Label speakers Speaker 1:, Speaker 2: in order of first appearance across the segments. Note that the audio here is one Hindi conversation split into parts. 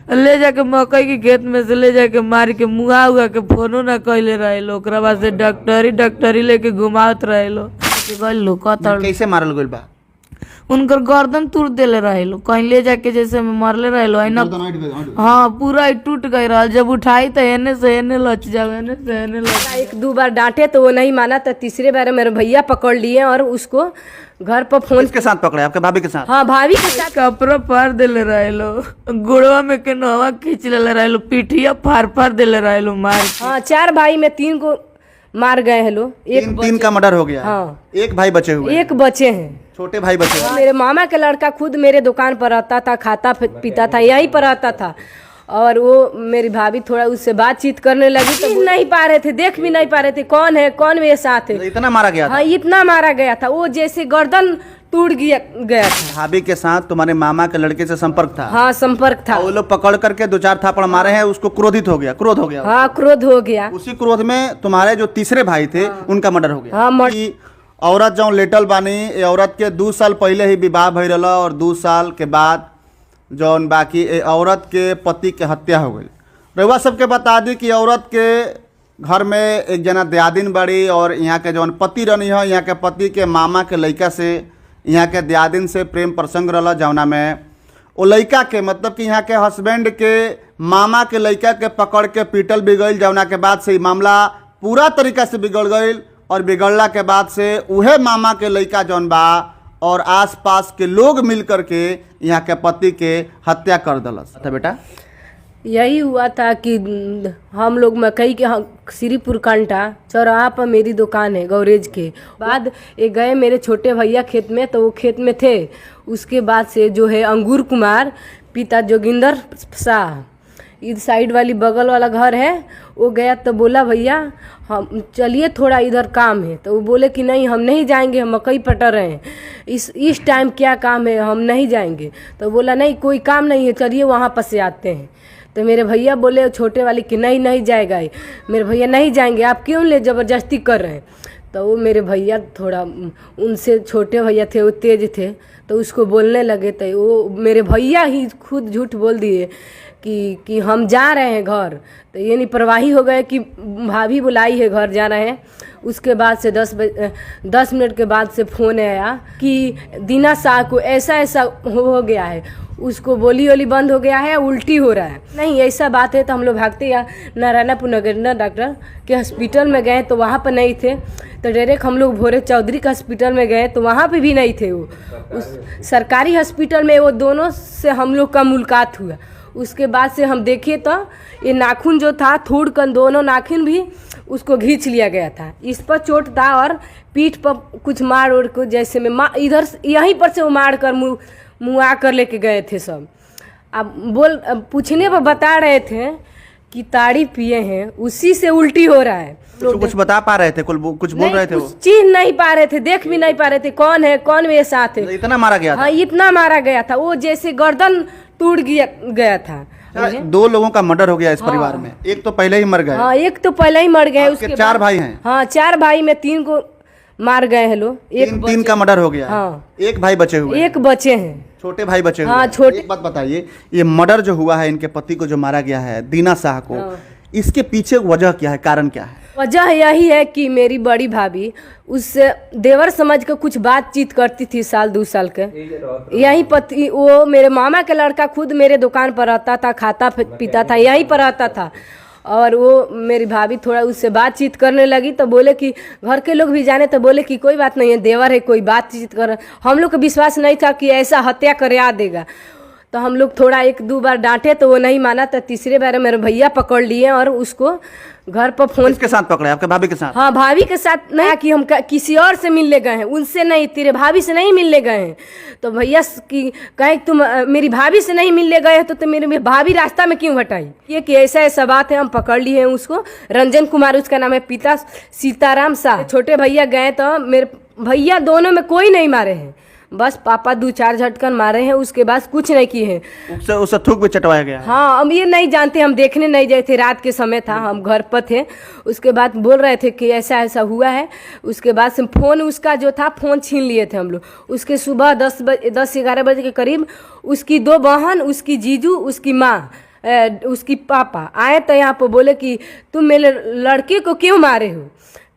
Speaker 1: ले जाके मकई के खेत में से ले जाके मार के मुहा उगा के फोनो ना कैले रहे लो। ओकरा बाद से डॉक्टरी लेके घुमावत रहे लो।
Speaker 2: कैसे मारल गइल बा?
Speaker 1: उनकर गर्दन तोड़ देले रहे लो, कहीं ले जाके जैसे मरले रहे लो ना। हाँ पूरा ही टूट गई रहा। जब उठाई तो एने से एने लच जाओ, एने से एने लच।
Speaker 3: एक दो बार डांटे तो वो नहीं माना, तो तीसरे बार मेरे भैया पकड़ लिए और उसको घर पर फोन
Speaker 2: के साथ पकड़े, आपके भाभी के साथ?
Speaker 3: हाँ भाभी के साथ।
Speaker 1: कपड़ा फाड़ देले रहे लो, गुड़वा में के नवा खींच ले रहे लो, पिठिया फाड़ देले रहे लो मार।
Speaker 3: हाँ 4 भाई में 3 को मार गए हैं लोग।
Speaker 2: तीन का मर्डर हो गया।
Speaker 3: हाँ
Speaker 2: एक भाई बचे हुए,
Speaker 3: एक बचे हैं,
Speaker 2: छोटे भाई बचे हुए।
Speaker 3: मेरे मामा का लड़का खुद मेरे दुकान पर रहता था, खाता पीता था, यहीं पर रहता था। और वो मेरी भाभी थोड़ा उससे बातचीत करने लगी तो नहीं पा रहे थे, देख भी नहीं पा रहे थे कौन है कौन मेरे साथ है।
Speaker 2: इतना मारा गया था?
Speaker 3: हाँ इतना मारा गया था, वो जैसे गर्दन टूट गया था।
Speaker 2: भाभी के साथ तुम्हारे मामा के लड़के से संपर्क था?
Speaker 3: हाँ संपर्क था।
Speaker 2: वो लोग पकड़ करके 2-4 थापड़ मारे हैं, उसको क्रोध हो गया।
Speaker 3: हाँ क्रोध हो गया।
Speaker 2: उसी क्रोध में तुम्हारे जो तीसरे भाई थे उनका मर्डर हो गया।
Speaker 3: हाँ
Speaker 2: औरत जो लेटल बानी, ये औरत के 2 साल पहले ही विवाह भइल रहा और 2 साल के बाद जौन बाकी औरत के पति के हत्या हो गई। रउआ सबके बता दी कि औरत के घर में एक जना दियादिन बड़ी और यहाँ के जौन पति रहनी है, यहाँ के पति के मामा के लड़का से यहाँ के दियादिन से प्रेम प्रसंग रहा, जौना में वो लड़का के मतलब कि यहाँ के हस्बैंड के मामा के लड़का के पकड़ के पीटल भी गई, जौना के बाद से मामला पूरा तरीका से बिगड़ गई। और बिगड़ला के बाद से उहे मामा के लड़का जौन बा और आसपास के लोग मिल करके यहाँ के पति के हत्या कर दिलस। था बेटा
Speaker 3: यही हुआ था कि हम लोग मकई के श्रीपुर कांटा चौराहा पर मेरी दुकान है गौरेज के बाद ये गए मेरे छोटे भैया खेत में, तो वो खेत में थे। उसके बाद से जो है अंगूर कुमार पिता जोगिंदर शाह, इस साइड वाली बगल वाला घर है, वो गया तो बोला भैया हम चलिए थोड़ा इधर काम है। तो वो बोले कि नहीं हम नहीं जाएंगे, हम मकई पटर रहे हैं, इस टाइम क्या काम है, हम नहीं जाएंगे। तो बोला नहीं कोई काम नहीं है, चलिए वहाँ पर से आते हैं। तो मेरे भैया बोले छोटे वाले कि नहीं जाएगा। मेरे भैया नहीं जाएंगे, आप क्यों ले ज़बरदस्ती कर रहे हैं। तो वो मेरे भैया थोड़ा उनसे छोटे भैया थे, वो तेज थे, तो उसको बोलने लगे। तो वो मेरे भैया ही खुद झूठ बोल दिए कि हम जा रहे हैं घर। तो ये नहीं परवाही हो गए कि भाभी बुलाई है घर जा रहे हैं। उसके बाद से 10 मिनट के बाद से फ़ोन आया कि दीना शाह को ऐसा हो गया है, उसको बोली बंद हो गया है, उल्टी हो रहा है। नहीं ऐसा बात है तो हम लोग भागते या नारायणपुर नगर डॉक्टर के हॉस्पिटल में गए तो वहाँ पर नहीं थे। तो डायरेक्ट हम लोग भोरे चौधरी का हॉस्पिटल में गए तो वहाँ पे भी नहीं थे। वो उस सरकारी हॉस्पिटल में वो दोनों से हम लोग का मुलाकात हुआ। उसके बाद से हम देखे तो ये नाखून जो था थोड़ कर दोनों नाखून भी उसको खींच लिया गया था। इस पर चोट था और पीठ पर कुछ मार उड़ को जैसे में इधर यहीं पर से वो मार कर मुआ कर लेके गए थे सब। अब पूछने पर बता रहे थे कि ताड़ी पिए हैं उसी से उल्टी हो रहा है।
Speaker 2: कुछ बता पा रहे थे, कुछ बोल रहे थे? वो
Speaker 3: चीज नहीं पा रहे थे, देख भी नहीं पा रहे थे कौन है कौन मेरे साथ है।
Speaker 2: इतना मारा गया था?
Speaker 3: हाँ इतना मारा गया था, वो जैसे गर्दन टूट गया था।
Speaker 2: 2 लोगों का मर्डर हो गया इस परिवार में। एक तो पहले ही मर गए।
Speaker 3: हाँ एक तो पहले ही मर गए। उसके
Speaker 2: 4 भाई हैं?
Speaker 3: हाँ 4 भाई में 3 को मार गए हैं लोग।
Speaker 2: तीन का मर्डर हो गया।
Speaker 3: हाँ
Speaker 2: एक भाई बचे हुए,
Speaker 3: एक बचे हैं,
Speaker 2: छोटे भाई बचे हुए।
Speaker 3: हाँ छोटे।
Speaker 2: एक बात बताइए, ये मर्डर जो हुआ है इनके पति को जो मारा गया है दीना शाह को, इसके पीछे वजह क्या है, कारण क्या है?
Speaker 3: वजह यही है कि मेरी बड़ी भाभी उससे देवर समझ के कुछ बातचीत करती थी 1-2 साल के। यही पति वो मेरे मामा का लड़का खुद मेरे दुकान पर रहता था, खाता पीता था, यहीं पर रहता था। और वो मेरी भाभी थोड़ा उससे बातचीत करने लगी तो बोले कि घर के लोग भी जाने तो बोले कि कोई बात नहीं है, देवर है, कोई बातचीत कर। हम लोग को विश्वास नहीं था कि ऐसा हत्या कर देगा। तो हम लोग थोड़ा 1-2 बार डांटे तो वो नहीं माना। तो तीसरे बार मेरे भैया पकड़ लिए और उसको घर पर फोन
Speaker 2: के साथ पकड़े, आपके भाभी के साथ?
Speaker 3: हाँ भाभी के साथ। नहीं कि हम किसी और से मिलने गए हैं, उनसे नहीं, तेरे भाभी से नहीं मिलने गए हैं। तो भैया की कहे तुम मेरी भाभी से नहीं मिलने गए तो मेरी भाभी रास्ता में क्यों हटाई। ये कि ऐसा बात है, हम पकड़ लिए हैं उसको। रंजन कुमार उसका नाम है, पिता सीताराम शाह। छोटे भैया गए तो मेरे भैया दोनों में कोई नहीं मारे हैं, बस पापा 2-4 झटकन मारे हैं, उसके बाद कुछ नहीं किए हैं।
Speaker 2: उससे थूक भी चटवाया गया?
Speaker 3: हाँ हम ये नहीं जानते, हम देखने नहीं गए थे, रात के समय था, हम घर पर थे। उसके बाद बोल रहे थे कि ऐसा हुआ है। उसके बाद से फ़ोन उसका जो था फ़ोन छीन लिए थे हम लोग। उसके सुबह 10-11 बजे के करीब उसकी 2 बहन, उसकी जीजू, उसकी माँ उसकी पापा आए तो यहाँ पर बोले कि तुम मेरे लड़के को क्यों मारे हो।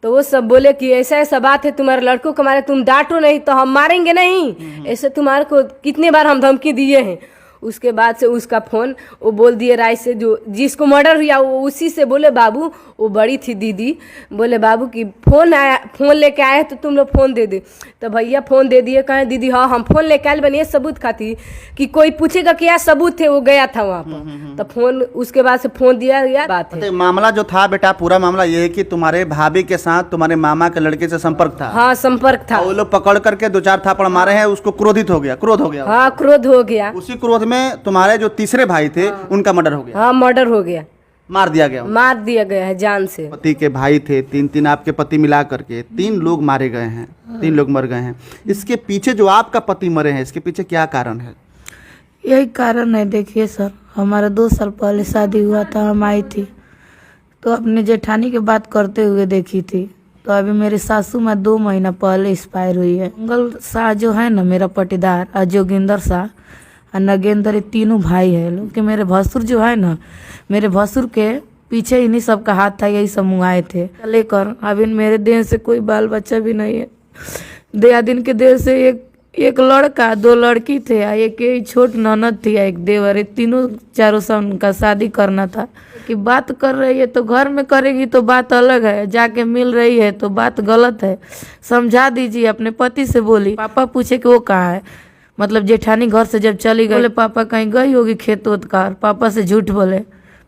Speaker 3: तो वो सब बोले कि ऐसा ऐसा बात है, तुम्हारे लड़कों को मारे, तुम डांटो नहीं तो हम मारेंगे नहीं, ऐसे तुम्हारे को कितने बार हम धमकी दिए हैं। उसके बाद से उसका फ़ोन वो बोल दिए राय से, जो जिसको मर्डर हुआ वो उसी से बोले बाबू, वो बड़ी थी दीदी, बोले बाबू कि फ़ोन आया, फ़ोन लेके आए तो तुम लोग फ़ोन दे दे। तो भैया फ़ोन दे दिए, कहें दीदी हाँ हम फ़ोन लेके आए बनिए सबूत खाती कि कोई पूछेगा क्या सबूत थे, वो गया था वहाँ पर। तो फ़ोन उसके बाद से फ़ोन दिया गया। बात है
Speaker 2: मामला जो था बेटा, पूरा मामला ये है कि तुम्हारे भाभी के साथ तुम्हारे मामा के लड़के से संपर्क था।
Speaker 3: हाँ संपर्क था।
Speaker 2: वो लोग पकड़ करके 2-4 थापड़ मारे हैं, उसको क्रोधित हो गया, क्रोध हो गया।
Speaker 3: हाँ क्रोध हो गया।
Speaker 2: उसी क्रोध में तुम्हारे जो तीसरे भाई थे उनका मर्डर हो गया।
Speaker 3: हाँ मर्डर हो गया,
Speaker 2: मार दिया गया।
Speaker 3: मार दिया गया है जान से।
Speaker 2: पति के भाई थे 3 आपके पति मिला करके 3 लोग मारे गए हैं, 3 लोग मर गए हैं। इसके पीछे जो आपका पति मरे हैं, इसके पीछे क्या कारण है?
Speaker 1: यही कारण है। देखिए सर, हमारा 2 साल पहले शादी हुआ था, हम आई थी तो अपने जेठानी की बात करते हुए देखी थी। तो अभी मेरी सासू माँ 2 महीना पहले एक्सपायर हुई है। मंगल शाह जो है ना मेरा पटीदार, और जोगिंदर शाह और नगेंद्र, ये तीनों भाई है लोग के। मेरे भसुर जो है ना, मेरे भसुर के पीछे इन्हीं सब का हाथ था, यही सब मुंगाए थे लेकर। अभी मेरे देह से कोई बाल बच्चा भी नहीं है। दयादिन के देह से एक लड़का 2 लड़की थे, एक छोट ननद थी, एक देवर, ये तीनों चारों से उनका शादी करना था। कि बात कर रही है तो घर में करेगी तो बात अलग है, जाके मिल रही है तो बात गलत है, समझा दीजिए। अपने पति से बोली। पापा पूछे कि वो कहाँ है, मतलब जेठानी घर से जब चली गई, बोले पापा कहीं गई होगी खेत वोत का। पापा से झूठ बोले।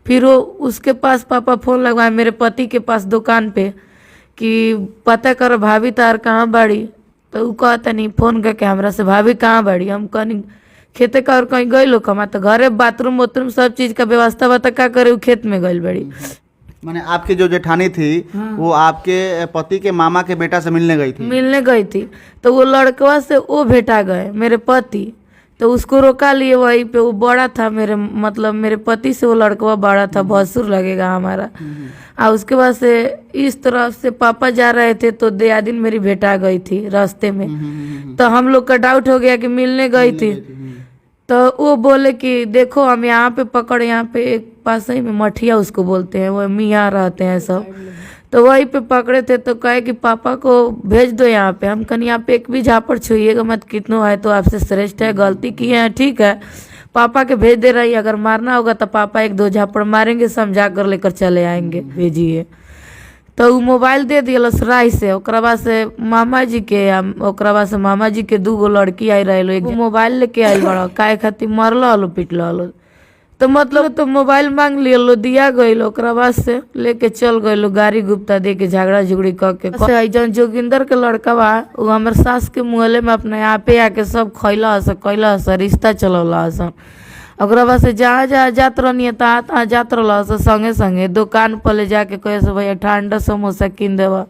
Speaker 1: फिर वो उसके पास पापा फ़ोन लगवाए मेरे पति के पास दुकान पे कि पता करो भाभी तार कहाँ बाड़ी। तो वो कहता नहीं, फ़ोन करके हमरा से भाभी कहाँ बाड़ी। हम कहनी खेते का और कहीं गई लो कमा, तो घरे बाथरूम वाथरूम सब चीज़ का व्यवस्था बता क्या करे, वो खेत में गई बड़ी।
Speaker 2: माने आपकी जो जेठानी थी वो आपके पति के मामा के बेटा से मिलने गई थी। तो वो लड़कवा से वो भेटा गए मेरे पति, तो उसको रोका लिए वहीं पे। वो बड़ा था मेरे, मतलब मेरे पति से वो लड़कवा बड़ा था, भसुर लगेगा हमारा। और उसके बाद से इस तरफ से पापा जा रहे थे तो दयादिन मेरी भेटा गई थी रास्ते में। तो हम लोग का डाउट हो गया कि मिलने गई थी। तो वो बोले कि देखो हम यहाँ पे पकड़े, यहाँ पे एक पास ही में मठिया उसको बोलते हैं, वो मियाँ रहते हैं सब, तो वहीं पे पकड़े थे। तो कहे कि पापा को भेज दो यहाँ पे। हम कहीं यहाँ पे एक भी झापड़ छुइएगा मत, कितनों है तो आपसे श्रेष्ठ है, गलती की है ठीक है, पापा के भेज दे रही, अगर मारना होगा तो पापा 1-2 झापड़ मारेंगे, समझा कर लेकर चले आएंगे, भेजिए। तो वो मोबाइल दे दिया राय से। ओकरा बाद से मामा जी के, ओकरा बाद से मामा जी के 2 लड़की आई रहे, एक मोबाइल लेके आयल बड़ा, काहे खातिर मरलो हलो पिटलो हलो। तो मतलब तो मोबाइल मांग लिया, दिया गई। ओकरा बाद से लेके चल गए, गाड़ी गुप्ता दे के झगड़ा झुगड़ी करके। जौन जोगिंदर के लड़का बा, वो हमारे सास के मुहले में अपने यहाँ पे आके सब खैला हस, रिश्ता चलौला हस। ओकरा बाद से जहाँ जहाँ जात रहनी तहाँ जात रहा संगे संगे दुकान पर ले जाके कहे से भैया ठंडा समोसा किन देवा,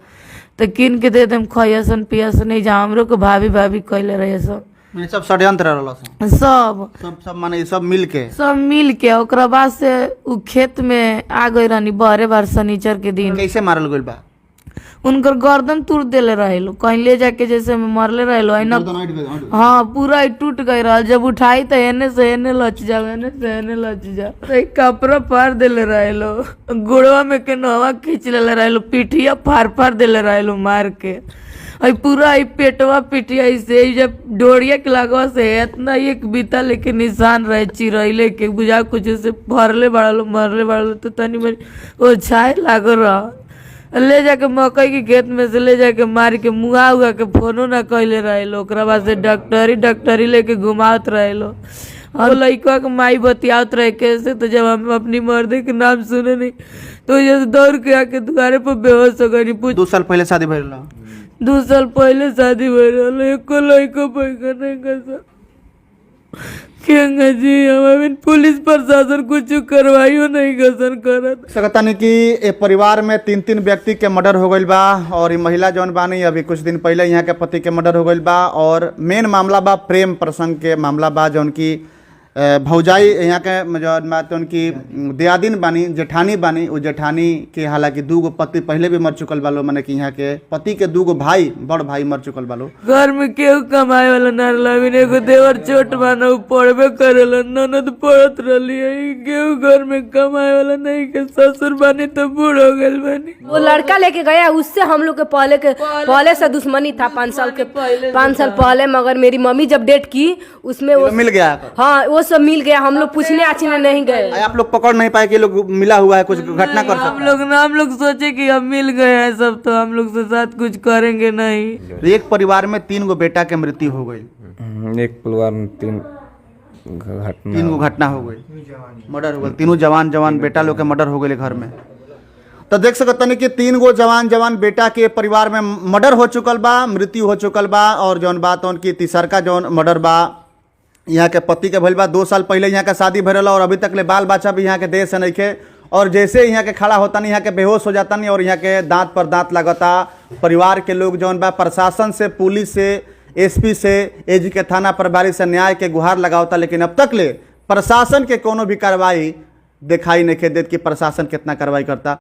Speaker 2: तो किन के दे देम, खैसन पियसन नहीं। जहाँ हमरो को भाभी भाभी कैले रहे सब षड्यंत्र रहला सब माने सब मिल के। ओकरा बाद से उ खेत में आ गई रहनी बहरे बार शनिचर के दिन। कैसे मारल गइल बा?
Speaker 1: उनकर गर्दन तोड़ देले रहेलो, कहीं ले जाके जैसे मरले रहेलो। हाँ पूरा ही टूट गई रहा। जब उठाई तो एने से एने लच जाओ, एने से एने लच जाओ। कपड़ा फाड़ देले रहेलो, गोड़वा में के नवा खींच ले रहेलो, पिठिया फाड़ देले रहेलो मार के। और पूरा ही पेटवा पिटिया से जब डोरिया के लगवा से इतना एक बीता लेके निशान रहे चिरैले के, बुझा कुछ से भरले बड़ालो मरले बड़ालो। तो तनी मनी वो छाए लाग रहा, ले जाके मकई के खेत में से ले जाके मार के मुआ उगा के फोनो ना कैले रहेलो। ओकरा बाद से डॉक्टरी लेके घुमावत रहेलो। और लड़का के माई बतियावत रहे कैसे। तो जब हम अपनी मर्दे के नाम सुने नहीं तो जैसे दौड़ के आके दुआरे पर बेहोश हो गई।
Speaker 2: 2 साल पहले शादी भइल?
Speaker 1: 2 साल पहले शादी भइल, एको लड़का पैका नहीं कर केंगा जी। हम पुलिस प्रशासन कुछ करवाइयो नहीं गसन करत।
Speaker 2: सकता नहीं कि ए परिवार में 3 व्यक्ति के मर्डर हो गइल बा, और ये महिला जौन बानी अभी कुछ दिन पहले यहाँ के पति के मर्डर हो गइल बा। और मेन मामला बा प्रेम प्रसंग के मामला बा, जौन की भौजाई यहाँ के जौन बात उनकी दियादिन बानी, जेठानी बानी। वो जेठानी के हालांकि 2 गो पति पहले भी मर चुकल बालो, माने कि यहाँ के पति के 2 गो भाई, बड़ भाई मर चुकल बालो।
Speaker 1: घर में केहू कमाए वाला ना रहला, एगो देवर छोट माना उ पढ़बे करेला, ननद पढ़त रहली है, केहू घर में कमाए वाला नहीं के, ससुर बानी तो बूढ़ हो गए बानी।
Speaker 3: वो लड़का लेके गया, उससे हम लोग के पहले से दुश्मनी था 5 साल पहले, मगर मेरी मम्मी जब डेट की उसमें वो
Speaker 2: मिल गया।
Speaker 3: हाँ वो सब मिल गया, हम लोग पूछने आछने नहीं गए।
Speaker 2: आप लोग पकड़ नहीं पाए कि लोग मिला हुआ है, कुछ घटना कर सकता।
Speaker 1: हम लोग सोचे कि हम मिल गए हैं सब, तो हम लोग से साथ कुछ करेंगे नहीं।
Speaker 2: एक परिवार में 3 गो बेटा के मृत्यु हो गई,
Speaker 4: एक परिवार में 3
Speaker 2: गो घटना हो गई, मर्डर हो गई। तीनों जवान बेटा लोग के मर्डर हो गए घर में। तो देख सकते हैं कि 3 गो जवान बेटा के परिवार में मर्डर हो चुकल बा, मृत्यु हो चुकल बा। और जौन बात उनकी तीसरका जौन मर्डर बा यहाँ के पति के भइल बा। 2 साल पहले यहाँ का शादी भरल और अभी तक ले बाल बच्चा भी यहाँ के देश से नहीं खे। और जैसे यहाँ के खड़ा होता नहीं, यहाँ के बेहोश हो जाता नहीं और यहाँ के दांत पर दांत लगता। परिवार के लोग जौन बा प्रशासन से, पुलिस से, एसपी से, एजी के थाना प्रभारी से न्याय के गुहार लगावता, लेकिन अब तक ले प्रशासन के कोनो भी कार्रवाई दिखाई नहीं देत कि प्रशासन कितना कार्रवाई करता।